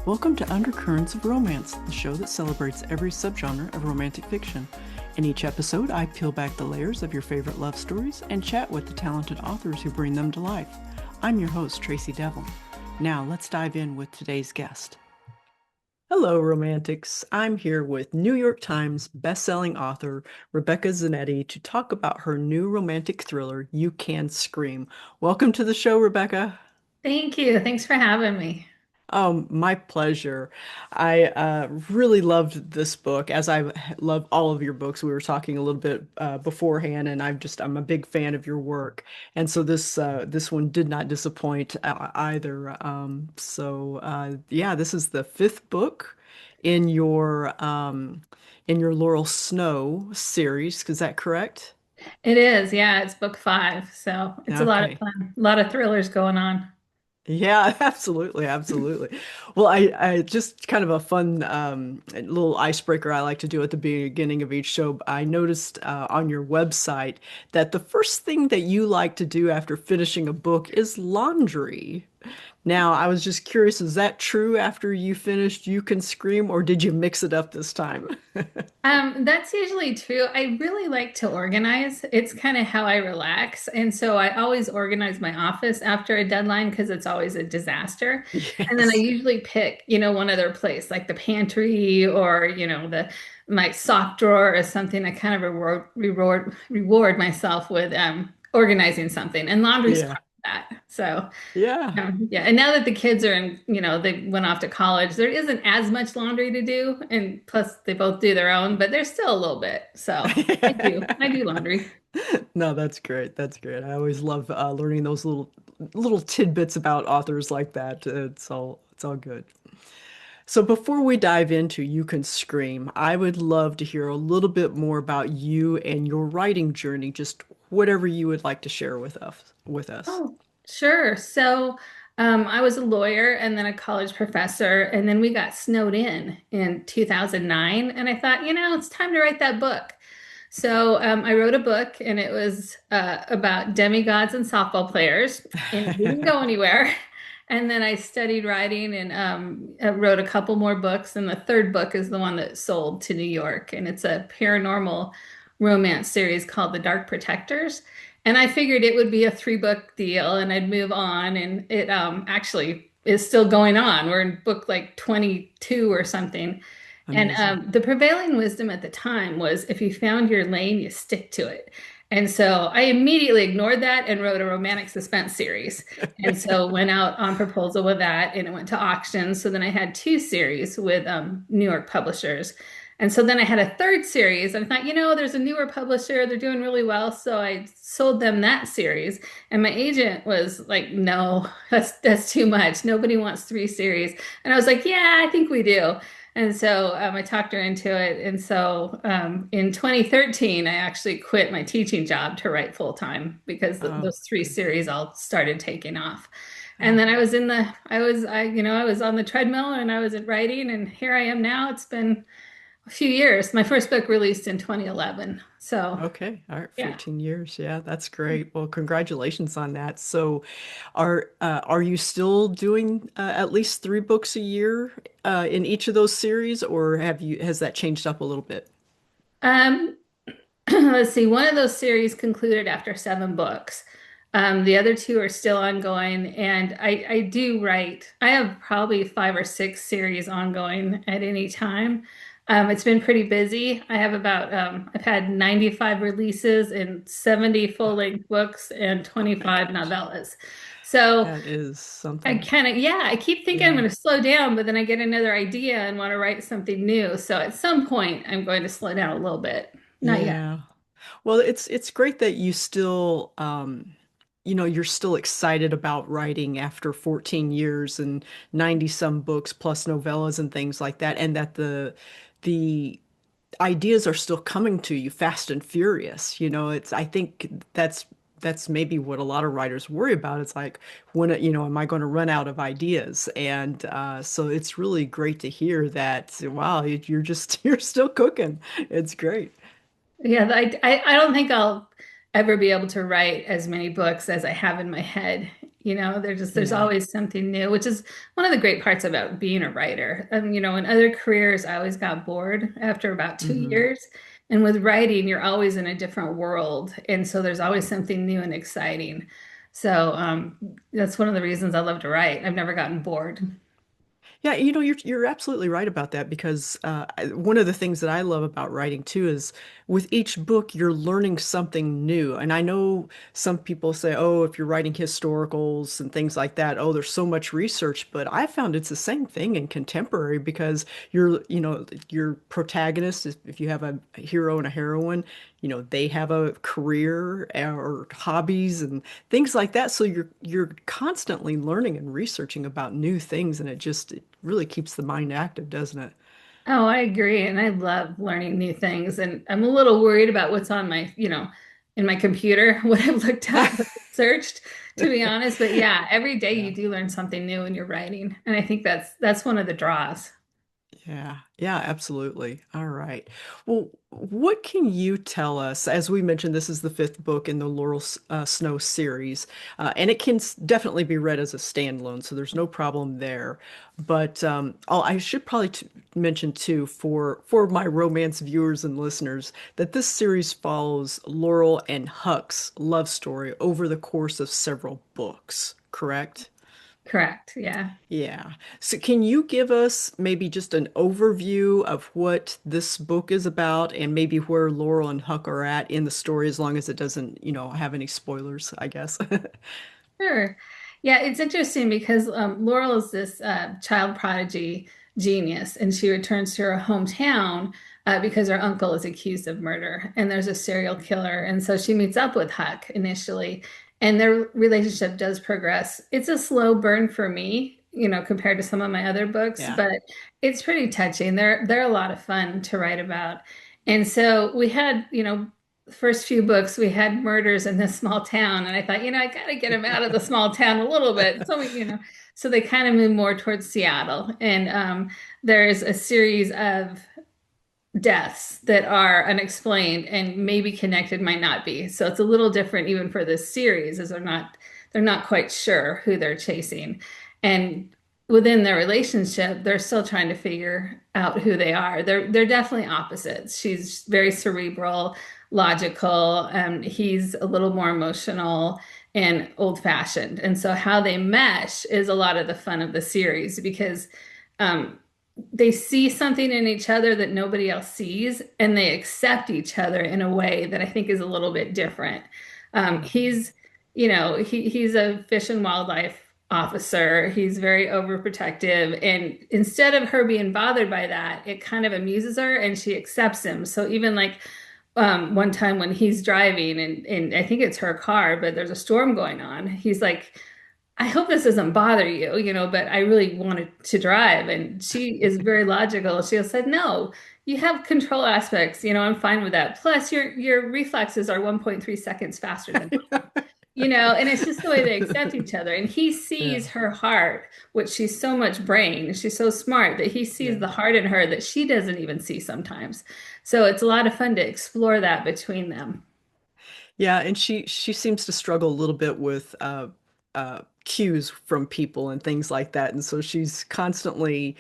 Welcome to Undercurrents of Romance, the show that celebrates every subgenre of romantic fiction. In each episode, I peel back the layers of your favorite love stories and chat with the talented authors who bring them to life. I'm your host, Tracey Devlyn. Now, let's dive in with today's guest. Hello, romantics. I'm here with New York Times bestselling author Rebecca Zanetti to talk about her new romantic thriller, You Can Scream. Welcome to the show, Rebecca. Thank you. Thanks for having me. My pleasure. I really loved this book, as I love all of your books. We were talking a little bit beforehand, and I'm a big fan of your work, and so this one did not disappoint either. Yeah, this is the fifth book in your Laurel Snow series. Is that correct? It is, yeah, it's book five, so it's a lot of Okay. fun. A lot of thrillers going on. Yeah, absolutely, absolutely. Well, I just kind of a fun little icebreaker I like to do at the beginning of each show. I noticed on your website that the first thing that you like to do after finishing a book is laundry. Now, I was just curious, is that true after you finished You Can Scream, or did you mix it up this time? That's usually true. I really like to organize. It's kind of how I relax. And so I always organize my office after a deadline because it's always a disaster. And then I Yes. usually pick, one other place like the pantry or, the my sock drawer or something. I kind of reward myself with organizing something. And laundry's Yeah. part of that. So Yeah. yeah. And now that the kids are in, they went off to college, there isn't as much laundry to do. And plus they both do their own, but there's still a little bit. So I do laundry. No, that's great. That's great. I always love learning those little tidbits about authors like that. It's all good. So before we dive into You Can Scream, I would love to hear a little bit more about you and your writing journey, just whatever you would like to share with us. Oh, sure. So I was a lawyer and then a college professor, and then we got snowed in 2009. And I thought, it's time to write that book. So I wrote a book, and it was about demigods and softball players, and it didn't go anywhere. And then I studied writing and wrote a couple more books. And the third book is the one that sold to New York, and it's a paranormal romance series called The Dark Protectors. And I figured it would be a three-book deal, and I'd move on. And it actually is still going on. We're in book like 22 or something. And Amazing. the prevailing wisdom at the time was if you found your lane, you stick to it. And so I immediately ignored that and wrote a romantic suspense series. And so went out on proposal with that, and it went to auction. So then I had two series with New York publishers. And so then I had a third series. And I thought, there's a newer publisher, they're doing really well. So I sold them that series. And my agent was like, no, that's too much. Nobody wants three series. And I was like, yeah, I think we do. And so I talked her into it. And so in 2013, I actually quit my teaching job to write full time because Oh, those three series all started taking off. And then I was in the, I was on the treadmill and I was writing, and here I am now. It's been a few years. My first book released in 2011. So okay. All right, yeah. 14 years. Yeah, that's great. Well, congratulations on that. So, are you still doing at least three books a year in each of those series, or has that changed up a little bit? Um, let's see, one of those series concluded after seven books. The other two are still ongoing, and I do write. I have probably five or six series ongoing at any time. It's been pretty busy. I've had 95 releases and 70 full-length books and Oh my 25 gosh, novellas. So that is I something. kind of, yeah, I keep thinking I'm Yeah. going to slow down, but then I get another idea and want to write something new. So at some point, I'm going to slow down a little bit. Not yet. Yeah. Well, it's great that you still you're still excited about writing after 14 years and 90 some books plus novellas and things like that, and that the ideas are still coming to you fast and furious. It's I think that's maybe what a lot of writers worry about. It's like am I going to run out of ideas? And so it's really great to hear that. Wow, you're just you're still cooking. It's great. Yeah, I don't think I'll ever be able to write as many books as I have in my head. There's Yeah. always something new, which is one of the great parts about being a writer. In other careers, I always got bored after about two Hmm. years. And with writing, you're always in a different world. And so there's always something new and exciting. So that's one of the reasons I love to write. I've never gotten bored. Yeah, you're absolutely right about that because one of the things that I love about writing too is with each book you're learning something new. And I know some people say, "Oh, if you're writing historicals and things like that, oh, there's so much research." But I found it's the same thing in contemporary because your protagonist, if you have a hero and a heroine, they have a career or hobbies and things like that. So you're constantly learning and researching about new things, and it really keeps the mind active, doesn't it? Oh, I agree. And I love learning new things. And I'm a little worried about what's on in my computer, what I've looked up, what I've searched, to be honest. But yeah, every day Yeah. you do learn something new in your writing. And I think that's one of the draws. Yeah, yeah, absolutely. All right. Well, what can you tell us? As we mentioned, this is the fifth book in the Laurel Snow series, and it can definitely be read as a standalone, so there's no problem there. But I should probably t mention too, for my romance viewers and listeners, that this series follows Laurel and Huck's love story over the course of several books, correct? Correct. Yeah. Yeah. So can you give us maybe just an overview of what this book is about and maybe where Laurel and Huck are at in the story as long as it doesn't, have any spoilers, I guess. Sure. Yeah, it's interesting because Laurel is this child prodigy genius, and she returns to her hometown because her uncle is accused of murder, and there's a serial killer. And so she meets up with Huck initially, and their relationship does progress. It's a slow burn for me, compared to some of my other books, Yeah. but it's pretty touching. They're a lot of fun to write about. And so we had, first few books we had murders in this small town, and I thought, I gotta get him out of the small town a little bit. So they kind of moved more towards Seattle, and there's a series of deaths that are unexplained and maybe connected, might not be. So it's a little different even for this series, as they're not quite sure who they're chasing. And within their relationship, they're still trying to figure out who they are. They're definitely opposites. She's very cerebral, logical, and he's a little more emotional and old-fashioned. And so how they mesh is a lot of the fun of the series because um, they see something in each other that nobody else sees, and they accept each other in a way that I think is a little bit different. Mhm. He's a fish and wildlife officer. He's very overprotective, and instead of her being bothered by that, it kind of amuses her, and she accepts him. So even like one time when he's driving, and I think it's her car, but there's a storm going on, he's like, I hope this doesn't bother you, but I really wanted to drive. And she is very logical. She said, no, you have control aspects. I'm fine with that. Plus, your reflexes are 1.3 seconds faster than mine. And it's just the way they accept each other. And he sees Yeah. her heart, which she's so much brain. She's so smart that he sees Yeah. the heart in her that she doesn't even see sometimes. So it's a lot of fun to explore that between them. Yeah, and she seems to struggle a little bit with cues from people and things like that. And so she's constantly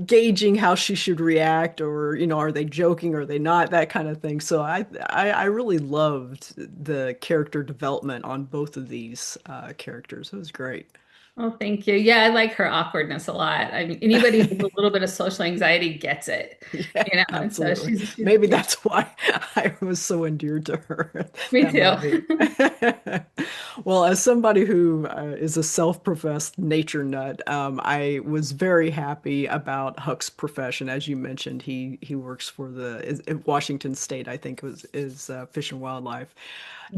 gauging how she should react or are they joking or are they not, that kind of thing. So I really loved the character development on both of these characters. It was great. Oh, thank you. Yeah, I like her awkwardness a lot. I mean, anybody who has a little bit of social anxiety gets it, Yeah, and so absolutely. she's Maybe cute. that's why I was so endeared to her. Me That too. might be. Well, as somebody who is a self-professed nature nut, I was very happy about Huck's profession. As you mentioned, he works for Washington State, I think it was is Fish and Wildlife.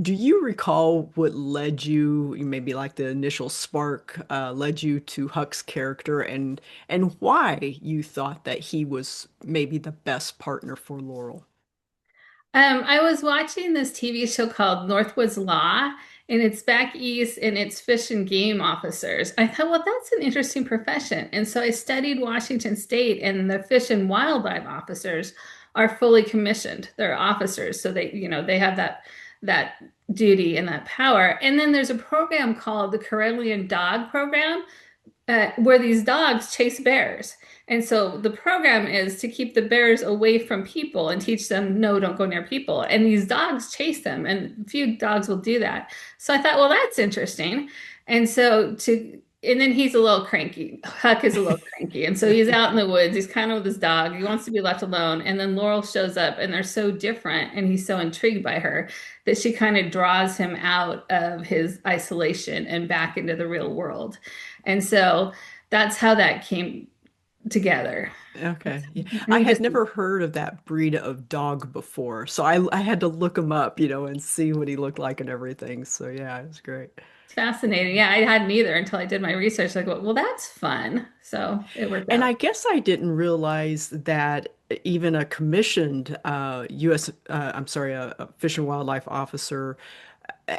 Do you recall what led you, maybe like the initial spark, led you to Huck's character and why you thought that he was maybe the best partner for Laurel? I was watching this TV show called Northwoods Law, and it's back east and it's fish and game officers. I thought, well, that's an interesting profession. And so I studied Washington State, and the fish and wildlife officers are fully commissioned. They're officers, so they have that duty and that power. And then there's a program called the Karelian Dog Program, where these dogs chase bears. And so the program is to keep the bears away from people and teach them, no, don't go near people. And these dogs chase them, and few dogs will do that. So I thought, well, that's interesting. And then he's a little cranky. Huck is a little cranky. And so he's out in the woods. He's kind of with his dog. He wants to be left alone. And then Laurel shows up, and they're so different. And he's so intrigued by her that she kind of draws him out of his isolation and back into the real world. And so that's how that came together. Okay. Yeah. And I he had just never heard of that breed of dog before, so I had to look him up, and see what he looked like and everything. So yeah, it was great. fascinating. Yeah, I hadn't either until I did my research. Like, well, that's fun. So it worked And out. I guess I didn't realize that even a commissioned U.S. I'm sorry, a Fish and Wildlife officer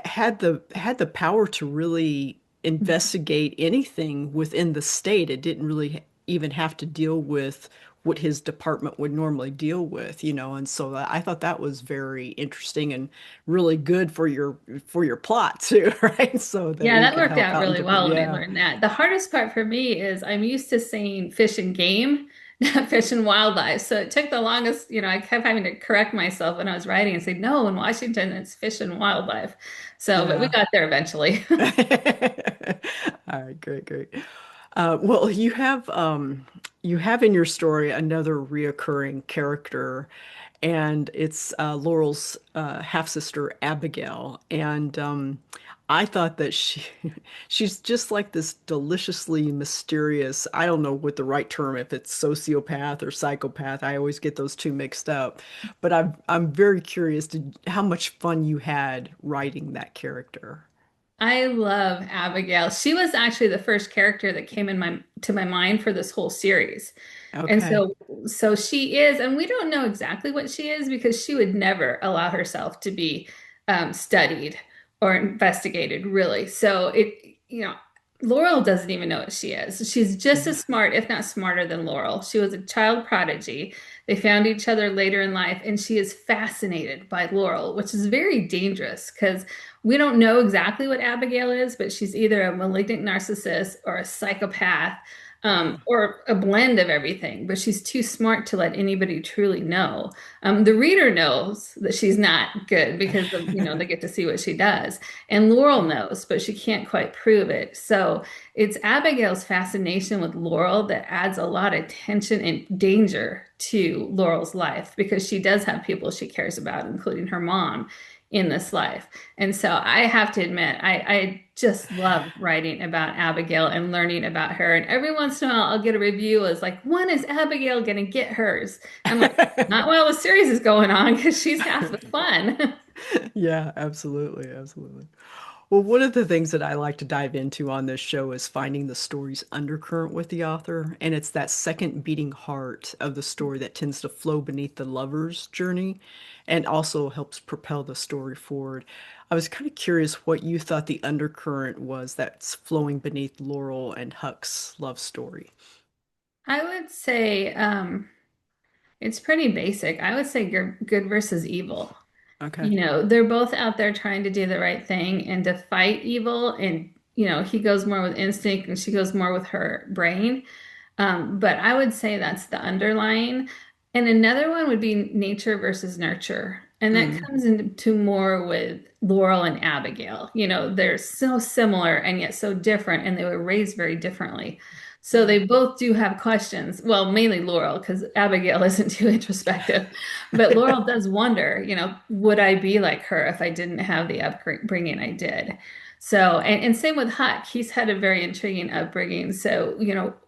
had the power to really investigate anything within the state. It didn't really even have to deal with what his department would normally deal with. And so I thought that was very interesting and really good for your plot too, right? So that Yeah, he that could worked help out out in really different, well when I yeah. learned that. The hardest part for me is I'm used to saying fish and game, not fish and wildlife. So it took the longest, I kept having to correct myself when I was writing and say, no, in Washington, it's fish and wildlife. So, but we Yeah. got there eventually. All right, great, great. Well, you have in your story another reoccurring character, and it's Laurel's half sister Abigail. And I thought that she's just like this deliciously mysterious. I don't know what the right term, if it's sociopath or psychopath. I always get those two mixed up. But I'm very curious to how much fun you had writing that character. I love Abigail. She was actually the first character that came in my to my mind for this whole series. And Okay. so she is, and we don't know exactly what she is because she would never allow herself to be studied or investigated, really. So Laurel doesn't even know what she is. She's just Yeah. as smart, if not smarter than Laurel. She was a child prodigy. They found each other later in life, and she is fascinated by Laurel, which is very dangerous because we don't know exactly what Abigail is, but she's either a malignant narcissist or a psychopath, Uh, or a blend of everything. But she's too smart to let anybody truly know. The reader knows that she's not good because they get to see what she does, and Laurel yeah. knows, but she can't quite prove it. So it's Abigail's fascination with Laurel that adds a lot of tension and danger to Laurel's life because she does have people she cares about, including her mom, in this life. And so I have to admit, I just love writing about Abigail and learning about her. And every once in a while, I'll get a review as like, when is Abigail going to get hers? I'm like, not while the series is going on because she's half the fun. Yeah, absolutely, absolutely. Well, one of the things that I like to dive into on this show is finding the story's undercurrent with the author, and it's that second beating heart of the story that tends to flow beneath the lover's journey and also helps propel the story forward. I was kind of curious what you thought the undercurrent was that's flowing beneath Laurel and Huck's love story. I would say it's pretty basic. I would say good versus evil. Okay. They're both out there trying to do the right thing and to fight evil. And, he goes more with instinct and she goes more with her brain. But I would say that's the underlying. And another one would be nature versus nurture. And that Mm, comes into more with Laurel and Abigail. They're so similar and yet so different, and they were raised very differently. So yeah. they both do have questions. Well, mainly Laurel, because Abigail isn't too introspective. But Laurel does wonder, would I be like her if I didn't have the upbringing I did? So, and same with Huck. He's had a very intriguing upbringing. So,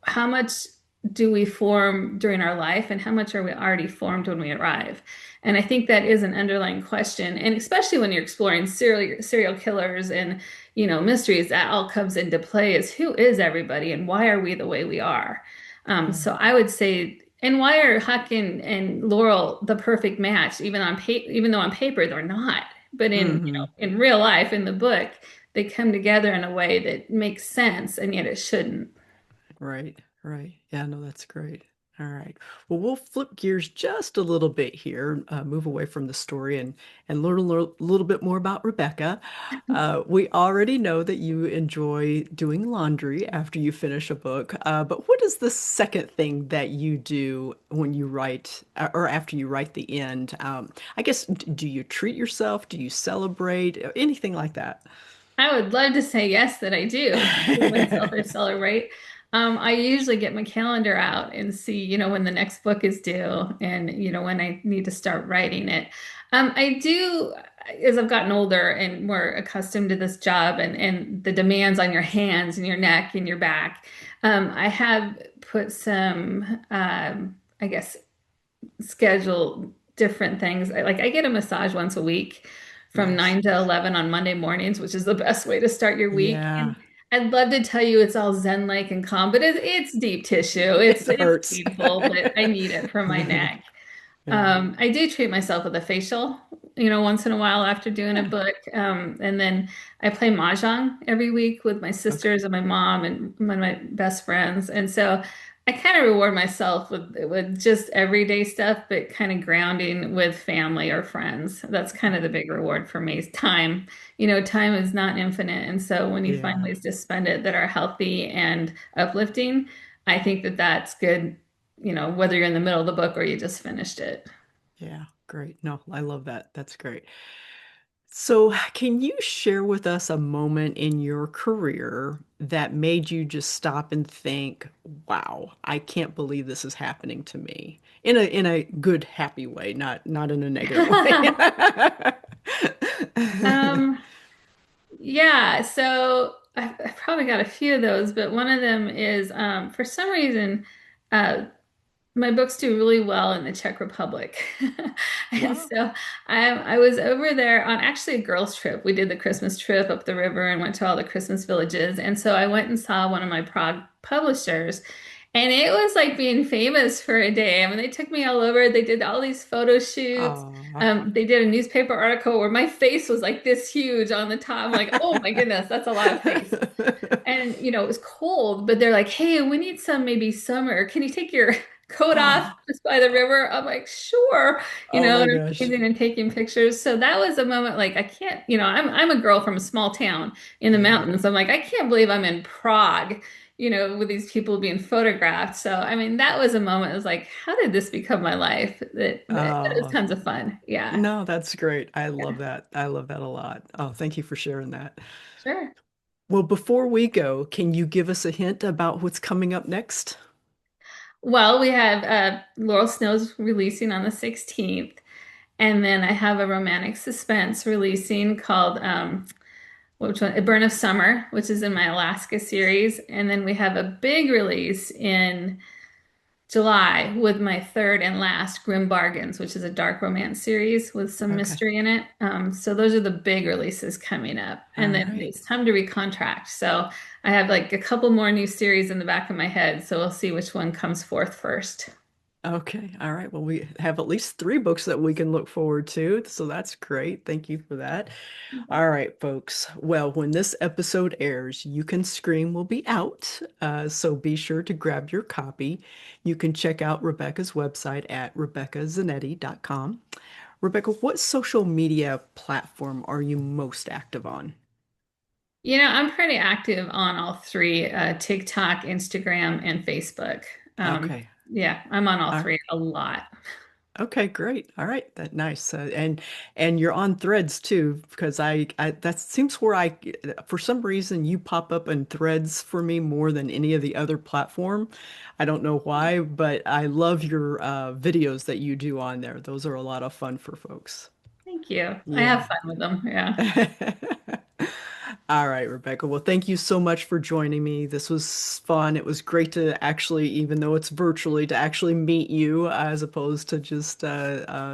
how much do we form during our life and how much are we already formed when we arrive? And I think that is an underlying question. And especially when you're exploring serial killers and, mysteries, that all comes into play is who is everybody and why are we the way we are? Yeah. So I would say, and why are Huck and Laurel the perfect match? Even though on paper they're not, but Hmm. in real life, in the book, they come together in a way that makes sense, and yet it shouldn't. Right, right. Yeah, no, that's great. All right. Well, we'll flip gears just a little bit here, move away from the story and learn little bit more about Rebecca. We already know that you enjoy doing laundry after you finish a book, but what is the second thing that you do when you write, or after you write the end? I guess, do you treat yourself? Do you celebrate? Anything like that? I would love to say yes that I do treat myself or celebrate. I usually get my calendar out and see, when the next book is due and, when I need to start writing it. I do, as I've gotten older and more accustomed to this job and the demands on your hands and your neck and your back, I have put some, I guess, schedule different things. I get a massage once a week from Nice. 9 to 11 on Monday mornings, which is the best way to start your week. Yeah, And I'd love to tell you it's all zen-like and calm, but it's deep tissue. it It's hurts. painful, but I need it for my neck. Yeah. I do treat myself with a facial, once in a while after doing a Yeah. book. And then I play mahjong every week with my Okay. sisters and my mom and one of my best friends. And so I kind of reward myself with just everyday stuff, but kind of grounding with family or friends. That's kind of the big reward for me is time. Time is not infinite. And so when you find Yeah. ways to spend it that are healthy and uplifting, I think that that's good, whether you're in the middle of the book or you just finished it. Yeah. Great. No, I love that. That's great. So, can you share with us a moment in your career that made you just stop and think, "Wow, I can't believe this is happening to me." In a good, happy way, not in a negative way. Um, yeah, so I've probably got a few of those, but one of them is for some reason, uh, my books do really well in the Czech Republic. And Wow. so I was over there on actually a girls' trip. We did the Christmas trip up the river and went to all the Christmas villages. And so I went and saw one of my Prague publishers. And it was like being famous for a day. I mean, they took me all over. They did all these photo shoots. Aw. They did a newspaper article where my face was like this huge on the top. I'm like, oh my goodness, that's a lot of face. And it was cold, but they're like, hey, we need some maybe summer. Can you take your coat off Oh, just by the river? I'm like, sure, oh my and I'm gosh. posing and taking pictures. So that was a moment like I can't, I'm a girl from a small town in the Yeah. mountains. I'm like, I can't believe I'm in Prague, with these people being photographed. So I mean, that was a moment. It was like, how did this become my life? That was Oh, tons of fun. Yeah. no, that's great. I Yeah, love that. I love that a lot. Oh, thank you for sharing that. sure. Well, before we go, can you give us a hint about what's coming up next? Well, we have Laurel Snow's releasing on the 16th. And then I have a romantic suspense releasing called which one? A Burn of Summer, which is in my Alaska series. And then we have a big release in July with my third and last Grim Bargains, which is a dark romance series with some Okay. mystery in it. So those are the big releases coming up. All And then right. it's time to recontract. So I have like a couple more new series in the back of my head. So we'll see which one comes forth first. Okay. All right. Well, we have at least three books that we can look forward to. So that's great. Thank you for that. All right, folks. Well, when this episode airs, You Can Scream will be out. So be sure to grab your copy. You can check out Rebecca's website at rebeccazanetti.com. Rebecca, what social media platform are you most active on? I'm pretty active on all three, TikTok, Instagram, and Facebook. Okay. Yeah, I'm on all All right. three a lot. Okay, great. All right, that nice. And you're on Threads too, because I that seems where for some reason you pop up in Threads for me more than any of the other platform. I don't know why, but I love your videos that you do on there. Those are a lot of fun for folks. Thank you. I Yeah. have fun with them. Yeah. All right, Rebecca. Well, thank you so much for joining me. This was fun. It was great to actually, even though it's virtually, to actually meet you as opposed to just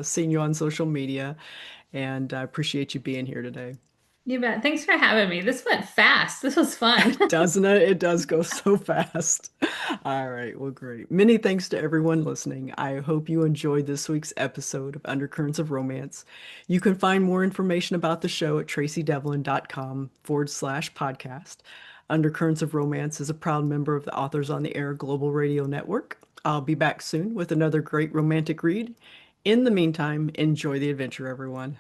seeing you on social media. And I appreciate you being here today. You bet. Thanks for having me. This went fast. This was fun. Doesn't it? It does go so fast. All right. Well, great. Many thanks to everyone listening. I hope you enjoyed this week's episode of Undercurrents of Romance. You can find more information about the show at tracydevlyn.com/podcast. Undercurrents of Romance is a proud member of the Authors on the Air Global Radio Network. I'll be back soon with another great romantic read. In the meantime, enjoy the adventure, everyone.